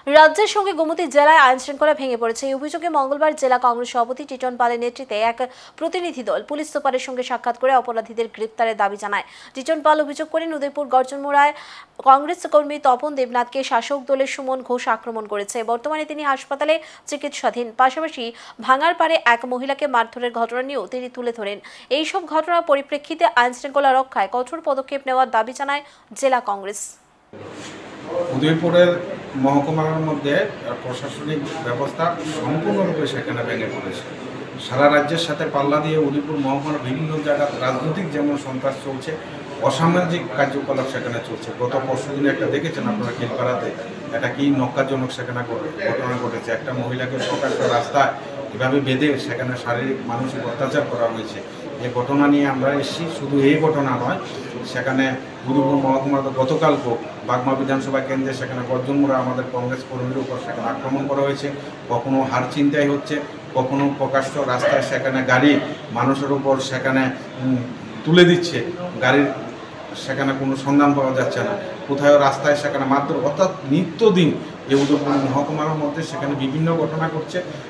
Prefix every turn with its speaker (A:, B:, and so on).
A: রাজ্যের সঙ্গে গোমতী জেলায় আইন শৃঙ্খলা ভেঙে পড়েছে। এই অভিযোগে মঙ্গলবার জেলা কংগ্রেস সভাপতি টিটন পালের নেতৃত্বে এক প্রতিনিধি দল পুলিশ সুপারের সঙ্গে সাক্ষাৎ করে অপরাধীদের গ্রেপ্তারের দাবি জানায়। টিটন পাল অভিযোগ করেন, উদয়পুর গর্জনমোড়ায় কংগ্রেস কর্মী তপন দেবনাথকে শাসক দলের সুমন ঘোষ আক্রমণ করেছে। বর্তমানে তিনি হাসপাতালে চিকিৎসাধীন। পাশাপাশি ভাঙারপাড়ে এক মহিলাকে মারধরের ঘটনা নিয়েও তিনি তুলে ধরেন। এইসব ঘটনার পরিপ্রেক্ষিতে আইন শৃঙ্খলা রক্ষায় কঠোর পদক্ষেপ নেওয়ার দাবি জানায় জেলা কংগ্রেস।
B: উদয়পুরের মহকুমার মধ্যে প্রশাসনিক ব্যবস্থা সম্পূর্ণরূপে সেখানে ভেঙে পড়েছে। সারা রাজ্যের সাথে পাল্লা দিয়ে উদয়পুর মহকুমার বিভিন্ন জায়গায় রাজনৈতিক যেমন সন্ত্রাস চলছে, অসামাজিক কার্যকলাপ সেখানে চলছে। গত পরশুদিনে একটা দেখেছেন আপনারা খিলপাড়াতে, এটা কি নক্কারজনক সেখানে ঘটনা ঘটেছে। একটা মহিলাকে প্রকাশ্য রাস্তায় এভাবে বেঁধে সেখানে শারীরিক মানসিক অত্যাচার করা হয়েছে। এই ঘটনা নিয়ে আমরা এসেছি। শুধু এই ঘটনা নয়, সেখানে উদয়পুর মহকুমার গতকালকেও বাগমা বিধানসভা কেন্দ্রে সেখানে গর্জনমোড়া আমাদের কংগ্রেস কর্মীর উপর সেখানে আক্রমণ করা হয়েছে। কখনো হার চিন্তাই হচ্ছে, কখনো প্রকাশ্য রাস্তায় সেখানে গাড়ি মানুষের উপর সেখানে তুলে দিচ্ছে, গাড়ির সেখানে কোনো সন্ধান পাওয়া যাচ্ছে না, কোথাও রাস্তায় সেখানে মাত্র, অর্থাৎ নিত্যদিন এই উদয়পুর মহকুমার মধ্যে সেখানে বিভিন্ন ঘটনা ঘটছে।